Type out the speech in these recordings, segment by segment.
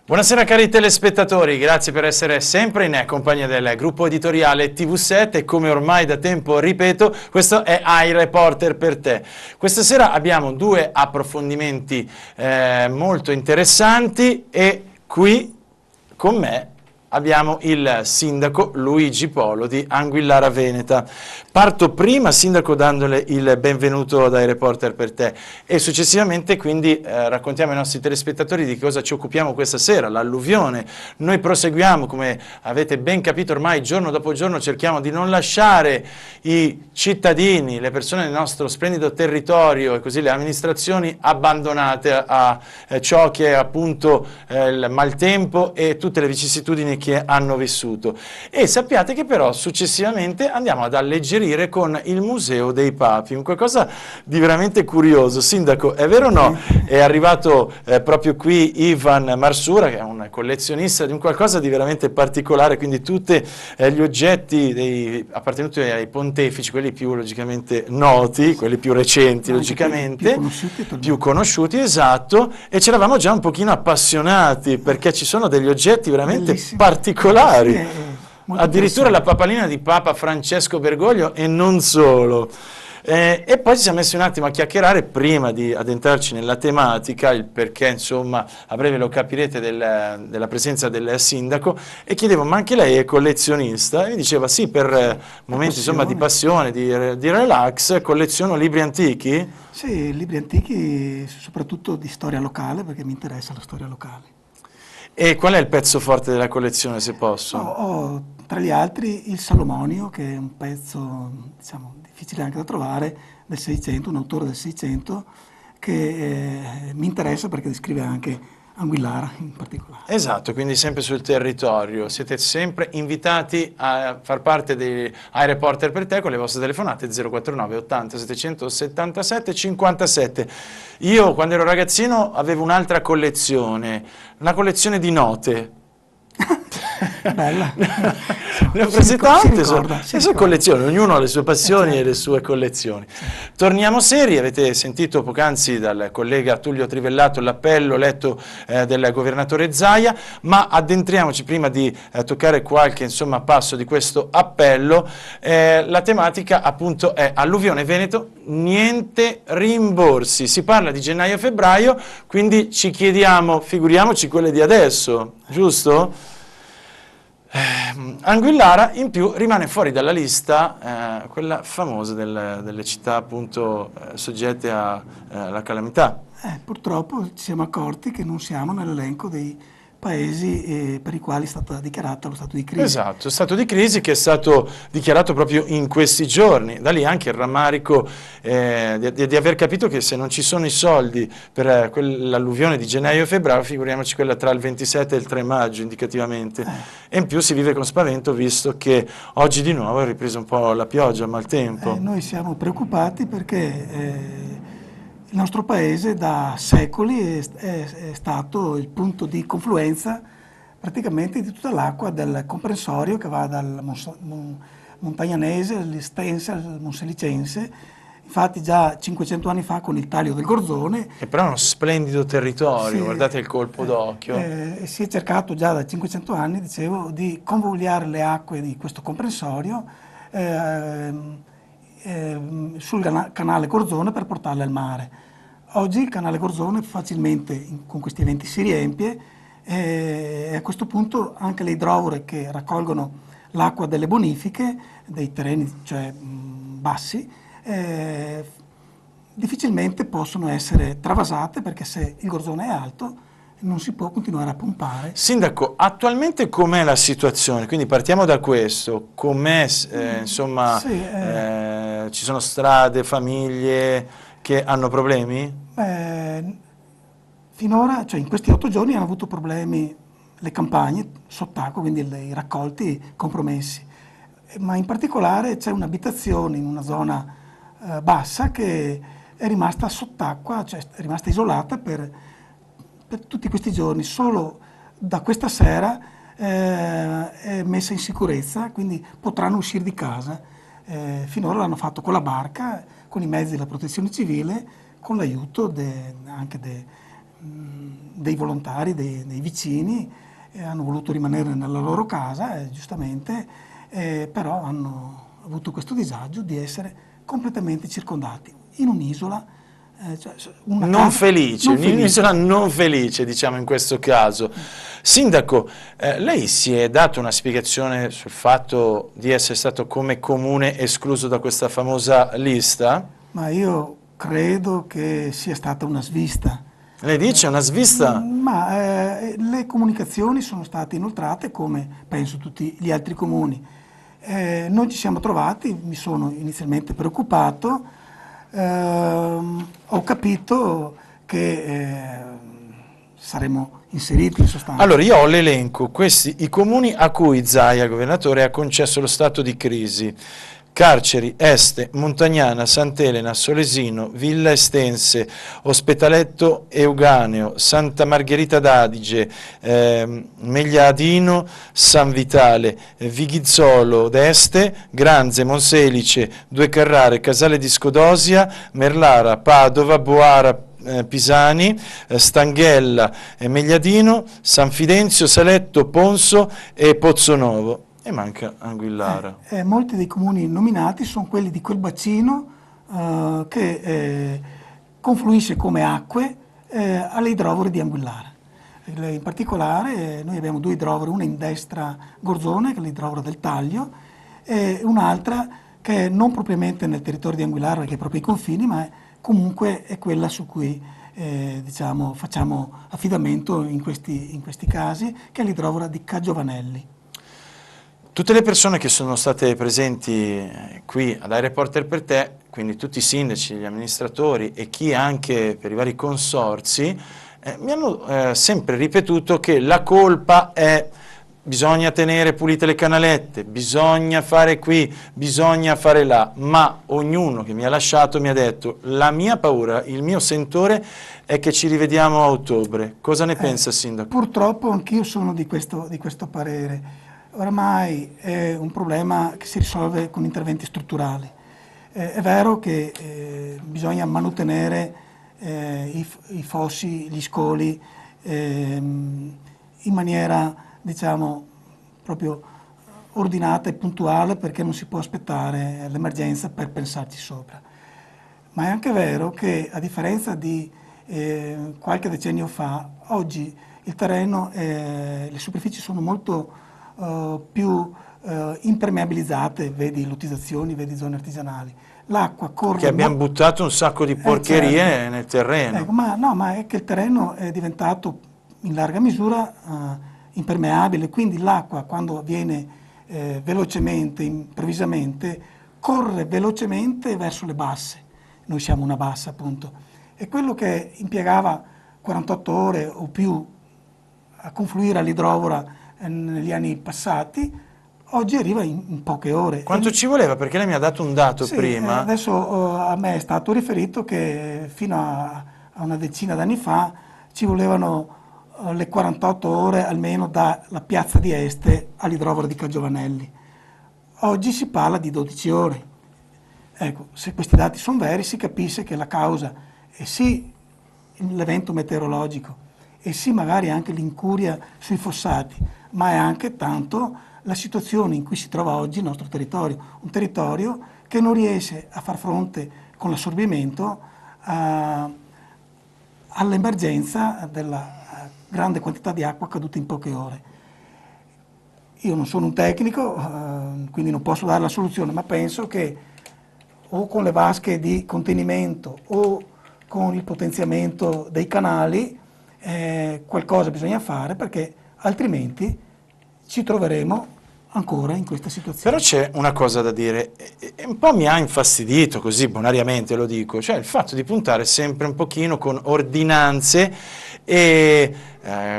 Buonasera cari telespettatori, grazie per essere sempre in compagnia del gruppo editoriale TV7 e come ormai da tempo ripeto, questo è iReporter per te. Questa sera abbiamo due approfondimenti molto interessanti e qui con me abbiamo il sindaco Luigi Polo di Anguillara Veneta. Parto prima, sindaco, dandole il benvenuto dai Reporter per te e successivamente quindi raccontiamo ai nostri telespettatori di cosa ci occupiamo questa sera, l'alluvione. Noi proseguiamo, come avete ben capito ormai, giorno dopo giorno cerchiamo di non lasciare i cittadini, le persone del nostro splendido territorio e così le amministrazioni abbandonate a ciò che è appunto il maltempo e tutte le vicissitudini che hanno vissuto. E sappiate che però successivamente andiamo ad alleggerire con il Museo dei Papi, un qualcosa di veramente curioso. Sindaco, è vero o no? È arrivato proprio qui Ivan Marsura, che è un collezionista di un qualcosa di veramente particolare, quindi tutti gli oggetti appartenuti ai pontefici, quelli più logicamente noti, quelli più recenti logicamente, più conosciuti, esatto, e ci eravamo già un pochino appassionati perché ci sono degli oggetti veramente particolari. Addirittura la papalina di Papa Francesco Bergoglio e non solo. E poi ci siamo messi un attimo a chiacchierare prima di addentrarci nella tematica, il perché insomma a breve lo capirete della presenza del sindaco, e chiedevo ma anche lei è collezionista? E mi diceva sì, per momenti insomma di passione, di relax, colleziono libri antichi? Sì, libri antichi soprattutto di storia locale perché mi interessa la storia locale. E qual è il pezzo forte della collezione, se posso? Ho tra gli altri il Salomonio, che è un pezzo diciamo, difficile anche da trovare, del 600, un autore del 600, che mi interessa perché descrive anche Anguillara in particolare. Esatto, quindi sempre sul territorio. Siete sempre invitati a far parte dei iReporter per te con le vostre telefonate 049 80 777 57. Io quando ero ragazzino avevo un'altra collezione, una collezione di note. Bella. Ne ho prese tante, sono collezioni, ognuno ha le sue passioni e le sue collezioni. Torniamo seri, avete sentito poc'anzi dal collega Tullio Trivellato l'appello letto del governatore Zaia, ma addentriamoci prima di toccare qualche insomma, passo di questo appello. La tematica appunto è alluvione Veneto, niente rimborsi, si parla di gennaio-febbraio, quindi ci chiediamo, figuriamoci quelle di adesso, giusto? Anguillara in più rimane fuori dalla lista quella famosa delle città appunto soggette alla calamità. Purtroppo ci siamo accorti che non siamo nell'elenco dei paesi per i quali è stato dichiarato lo stato di crisi. Esatto, stato di crisi che è stato dichiarato proprio in questi giorni, da lì anche il rammarico di aver capito che se non ci sono i soldi per l'alluvione di gennaio e febbraio, figuriamoci quella tra il 27 e il 3 maggio indicativamente, e in più si vive con spavento visto che oggi di nuovo è ripresa un po' la pioggia, maltempo. Noi siamo preoccupati perché il nostro paese da secoli è stato il punto di confluenza praticamente di tutta l'acqua del comprensorio che va dal Montagnanese, all'Istense, al Monselicense. Infatti già 500 anni fa con il taglio del Gorzone... Che però è uno splendido territorio, guardate il colpo d'occhio. Si è cercato già da 500 anni, dicevo, di convogliare le acque di questo comprensorio sul canale Gorzone per portarle al mare. Oggi il canale Gorzone facilmente con questi eventi si riempie e a questo punto anche le idrovore che raccolgono l'acqua delle bonifiche, dei terreni cioè bassi, difficilmente possono essere travasate perché se il Gorzone è alto non si può continuare a pompare. Sindaco, attualmente com'è la situazione? Quindi partiamo da questo, com'è, insomma, ci sono strade, famiglie che hanno problemi? Finora, cioè in questi 8 giorni hanno avuto problemi le campagne sott'acqua, quindi i raccolti compromessi, ma in particolare c'è un'abitazione in una zona bassa che è rimasta sott'acqua, cioè è rimasta isolata per tutti questi giorni. Solo da questa sera è messa in sicurezza, quindi potranno uscire di casa. Finora l'hanno fatto con la barca, con i mezzi della protezione civile, con l'aiuto anche dei volontari, dei vicini, hanno voluto rimanere nella loro casa, giustamente, però hanno avuto questo disagio di essere completamente circondati in un'isola. Cioè non felice, un'isola non felice, diciamo in questo caso. Sindaco, lei si è dato una spiegazione sul fatto di essere stato come comune escluso da questa famosa lista? Ma io credo che sia stata una svista. Lei dice una svista? Ma le comunicazioni sono state inoltrate come penso tutti gli altri comuni. Noi ci siamo trovati, mi sono inizialmente preoccupato, ho capito che saremo inseriti in sostanza. Allora io ho l'elenco, questi i comuni a cui Zaia, governatore, ha concesso lo stato di crisi: Carceri, Este, Montagnana, Sant'Elena, Solesino, Villa Estense, Ospedaletto Euganeo, Santa Margherita d'Adige, Megliadino, San Vitale, Vighizzolo d'Este, Granze, Monselice, Due Carrare, Casale di Scodosia, Merlara, Padova, Boara, Pisani, Stanghella, Megliadino, San Fidenzio, Saletto, Ponso e Pozzonovo. E manca Anguillara. Molti dei comuni nominati sono quelli di quel bacino che confluisce come acque alle idrovore di Anguillara. In particolare noi abbiamo due idrovore, una in destra Gorzone, che è l'idrovore del Taglio, e un'altra che è non propriamente nel territorio di Anguillara, che è proprio ai confini, ma comunque è quella su cui diciamo, facciamo affidamento in questi casi, che è l'idrovora di Cagiovanelli. Tutte le persone che sono state presenti qui ad iReporter per te, quindi tutti i sindaci, gli amministratori e chi anche per i vari consorzi, mi hanno sempre ripetuto che la colpa è: bisogna tenere pulite le canalette, bisogna fare qui, bisogna fare là, ma ognuno che mi ha lasciato mi ha detto: la mia paura, il mio sentore è che ci rivediamo a ottobre. Cosa ne pensa, Sindaco? Purtroppo anch'io sono di questo parere. Oramai è un problema che si risolve con interventi strutturali. È vero che bisogna manutenere i fossi, gli scoli in maniera, diciamo, proprio ordinata e puntuale, perché non si può aspettare l'emergenza per pensarci sopra. Ma è anche vero che, a differenza di qualche decennio fa, oggi il terreno, le superfici sono molto più impermeabilizzate, vedi lottizzazioni, vedi zone artigianali. L'acqua corre... Che abbiamo buttato un sacco di porcherie certo. nel terreno. Ecco, ma è che il terreno è diventato in larga misura impermeabile, quindi l'acqua, quando avviene velocemente, improvvisamente, corre velocemente verso le basse. Noi siamo una bassa, appunto. E quello che impiegava 48 ore o più a confluire all'idrovora negli anni passati, oggi arriva in poche ore. Quanto ci voleva? Perché lei mi ha dato un dato prima. Adesso a me è stato riferito che fino a una decina d'anni fa ci volevano le 48 ore almeno dalla piazza di Este all'idrovora di Cagiovanelli. Oggi si parla di 12 ore. Ecco, se questi dati sono veri, si capisce che la causa è sì l'evento meteorologico e sì magari anche l'incuria sui fossati, ma è anche tanto la situazione in cui si trova oggi il nostro territorio, un territorio che non riesce a far fronte con l'assorbimento all'emergenza della grande quantità di acqua caduta in poche ore. Io non sono un tecnico, quindi non posso dare la soluzione, ma penso che o con le vasche di contenimento o con il potenziamento dei canali qualcosa bisogna fare, perché altrimenti ci troveremo ancora in questa situazione. Però c'è una cosa da dire, e un po' mi ha infastidito, così bonariamente lo dico, cioè il fatto di puntare sempre un pochino con ordinanze e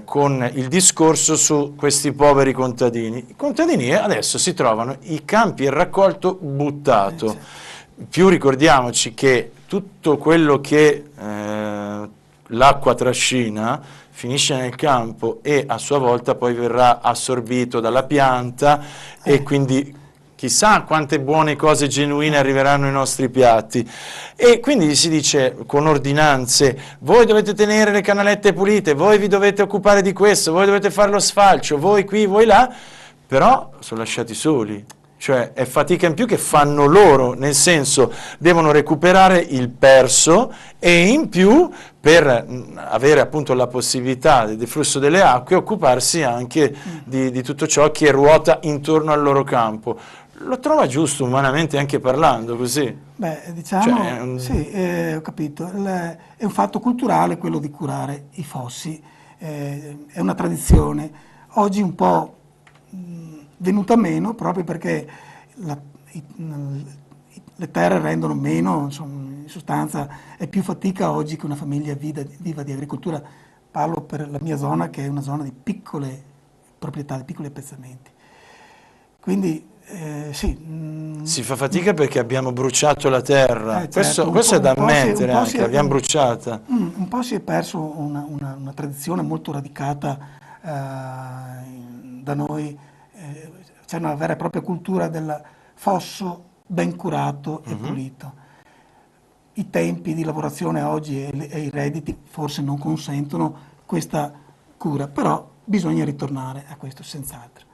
con il discorso su questi poveri contadini. I contadini adesso si trovano i campi e il raccolto buttato. Certo. Più ricordiamoci che tutto quello che l'acqua trascina finisce nel campo e a sua volta poi verrà assorbito dalla pianta e quindi chissà quante buone cose genuine arriveranno ai nostri piatti. E quindi si dice con ordinanze: voi dovete tenere le canalette pulite, voi vi dovete occupare di questo, voi dovete fare lo sfalcio, voi qui, voi là, però sono lasciati soli. Cioè è fatica in più che fanno loro, nel senso devono recuperare il perso e in più per avere appunto la possibilità del flusso delle acque occuparsi anche di tutto ciò che ruota intorno al loro campo. Lo trova giusto umanamente anche parlando così? Beh, diciamo, sì, ho capito, è un fatto culturale quello di curare i fossi, è una tradizione, oggi un po' venuta meno proprio perché le terre rendono meno, insomma, in sostanza è più fatica oggi che una famiglia viva di agricoltura. Parlo per la mia zona, che è una zona di piccole proprietà, di piccoli appezzamenti. Quindi sì. Si fa fatica perché abbiamo bruciato la terra, certo, questo è da ammettere anche, l'abbiamo bruciata. Un po' si è perso una tradizione molto radicata da noi. C'è una vera e propria cultura del fosso ben curato e pulito. I tempi di lavorazione oggi e i redditi forse non consentono questa cura, però bisogna ritornare a questo senz'altro.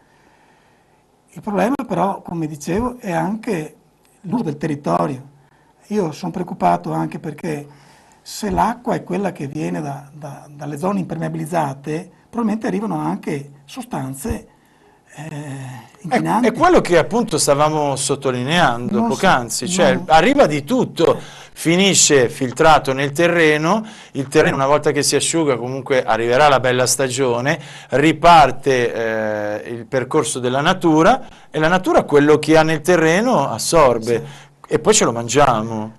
Il problema però, come dicevo, è anche l'uso del territorio. Io sono preoccupato anche perché se l'acqua è quella che viene dalle zone impermeabilizzate, probabilmente arrivano anche sostanze inquinanti. È quello che appunto stavamo sottolineando poc'anzi, cioè arriva di tutto, finisce filtrato nel terreno, il terreno una volta che si asciuga comunque arriverà la bella stagione, riparte il percorso della natura e la natura quello che ha nel terreno assorbe e poi ce lo mangiamo.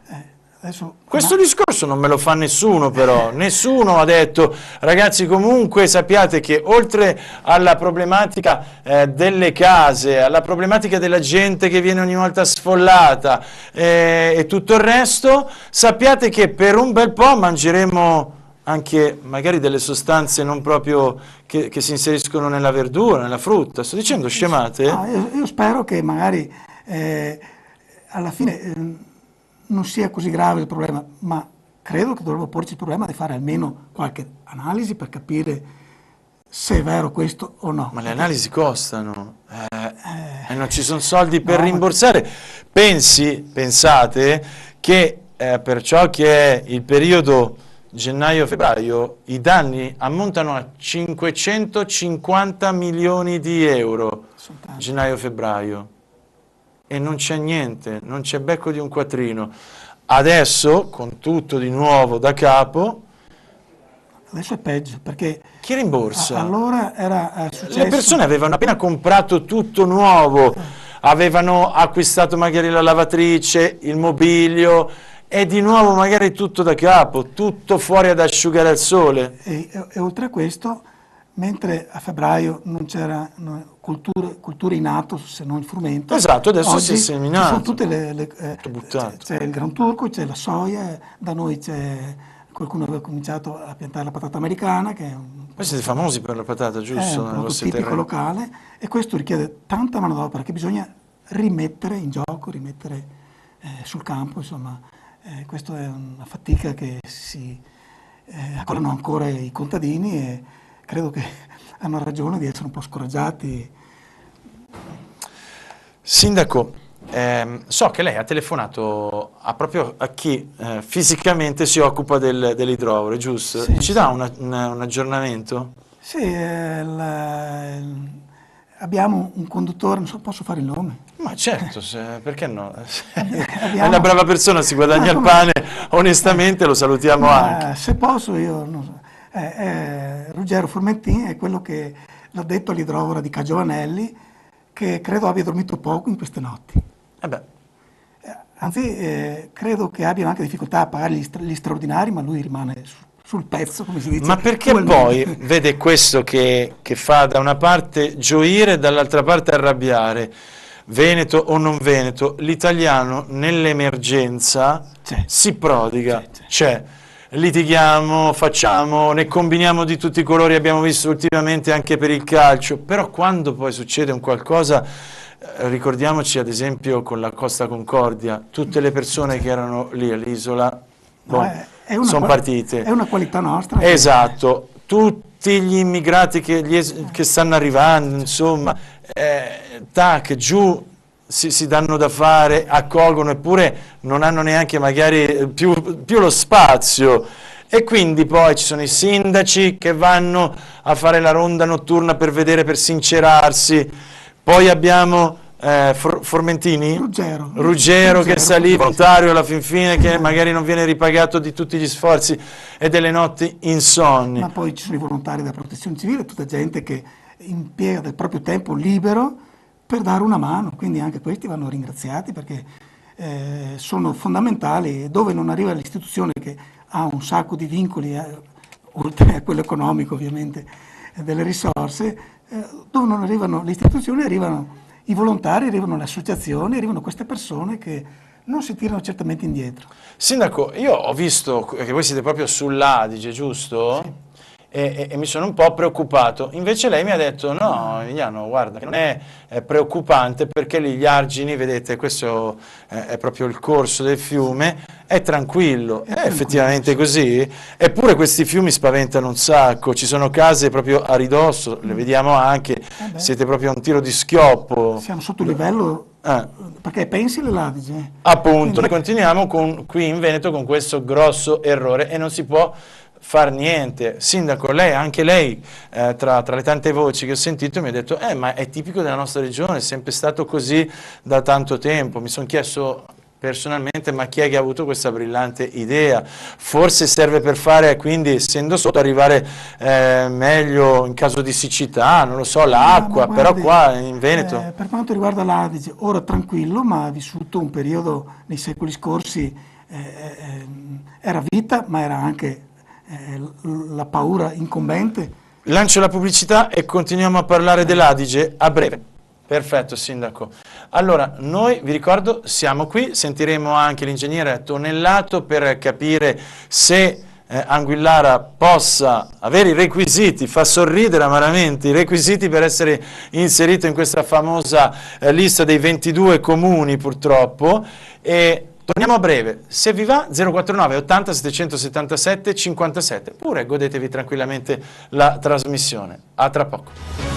Questo discorso non me lo fa nessuno però, nessuno ha detto ragazzi comunque sappiate che oltre alla problematica delle case, alla problematica della gente che viene ogni volta sfollata e tutto il resto, sappiate che per un bel po' mangeremo anche magari delle sostanze non proprio che si inseriscono nella verdura, nella frutta. Sto dicendo scemate? No, io spero che magari alla fine non sia così grave il problema, ma credo che dovremmo porci il problema di fare almeno qualche analisi per capire se è vero questo o no. Ma le analisi costano e non ci sono soldi per rimborsare. Pensate che per ciò che è il periodo gennaio-febbraio i danni ammontano a 550 milioni di euro, gennaio-febbraio. E non c'è niente, non c'è becco di un quattrino. Adesso, con tutto di nuovo da capo... Adesso è peggio, perché... Chi rimborsa? Allora era successo... Le persone avevano appena comprato tutto nuovo, avevano acquistato magari la lavatrice, il mobilio, e di nuovo magari tutto da capo, tutto fuori ad asciugare al sole. E oltre a questo, mentre a febbraio non c'era culture in atto se non il frumento. Esatto, adesso si è seminato. Ci sono tutte c'è il gran turco, c'è la soia, da noi qualcuno aveva cominciato a piantare la patata americana, che è Voi siete famosi per la patata, giusto? È un prodotto tipico locale e questo richiede tanta manodopera che bisogna rimettere in gioco, rimettere sul campo, insomma. Questa è una fatica che accorrono ancora i contadini e credo che hanno ragione di essere un po' scoraggiati. Sindaco, so che lei ha telefonato proprio a chi fisicamente si occupa dell'idrovore, giusto? Sì, Ci dà un aggiornamento? Sì, abbiamo un conduttore, non so, posso fare il nome? Ma certo, perché no? È una brava persona, si guadagna il pane, onestamente lo salutiamo anche. Se posso io, non so. Ruggero Formentin è quello che l'ha detto all'idrovora di Cagiovanelli, che credo abbia dormito poco in queste notti. Anzi, credo che abbiano anche difficoltà a pagare gli straordinari, ma lui rimane sul pezzo, come si dice. Ma perché poi vede questo che fa da una parte gioire e dall'altra parte arrabbiare? Veneto o non Veneto, l'italiano nell'emergenza si prodiga, c'è. Litighiamo, facciamo, ne combiniamo di tutti i colori, abbiamo visto ultimamente anche per il calcio, però quando poi succede un qualcosa ricordiamoci ad esempio con la Costa Concordia, tutte le persone che erano lì all'isola sono partite. È una qualità nostra. Esatto, tutti gli immigrati che stanno arrivando, insomma, tac, giù si danno da fare, accolgono, eppure non hanno neanche magari più lo spazio. E quindi poi ci sono i sindaci che vanno a fare la ronda notturna per vedere, per sincerarsi. Poi abbiamo Formentini? Ruggero che salì volontario alla fin fine, che magari non viene ripagato di tutti gli sforzi e delle notti insonni. Ma poi ci sono i volontari della protezione civile, tutta gente che impiega del proprio tempo libero per dare una mano, quindi anche questi vanno ringraziati perché sono fondamentali. Dove non arriva l'istituzione che ha un sacco di vincoli, oltre a quello economico ovviamente, delle risorse, dove non arrivano le istituzioni, arrivano i volontari, arrivano le associazioni, arrivano queste persone che non si tirano certamente indietro. Sindaco, io ho visto che voi siete proprio sull'Adige, giusto? Sì. E mi sono un po' preoccupato. Invece lei mi ha detto no, Emiliano, guarda, non è preoccupante perché lì gli argini, vedete, questo è proprio il corso del fiume, è tranquillo. È effettivamente così. Eppure questi fiumi spaventano un sacco, ci sono case proprio a ridosso, le vediamo anche, siete proprio a un tiro di schioppo. Siamo sotto livello, perché pensi l'Adige. Appunto, quindi noi continuiamo qui in Veneto con questo grosso errore e non si può far niente. Sindaco, anche lei, tra le tante voci che ho sentito, mi ha detto ma è tipico della nostra regione, è sempre stato così da tanto tempo. Mi sono chiesto personalmente, ma chi è che ha avuto questa brillante idea? Forse serve per fare, quindi essendo sotto, arrivare meglio in caso di siccità, non lo so, l'acqua, però qua in Veneto... per quanto riguarda l'Adige, ora tranquillo, ma ha vissuto un periodo nei secoli scorsi, era vita, ma era anche la paura incombente. Lancio la pubblicità e continuiamo a parlare dell'Adige a breve. Perfetto, Sindaco. Allora, noi, vi ricordo, siamo qui, sentiremo anche l'ingegnere Tonellato per capire se Anguillara possa avere i requisiti, fa sorridere amaramente, i requisiti per essere inserito in questa famosa lista dei 22 comuni, purtroppo, e torniamo a breve. Se vi va, 049 80 777 57, pure godetevi tranquillamente la trasmissione. A tra poco.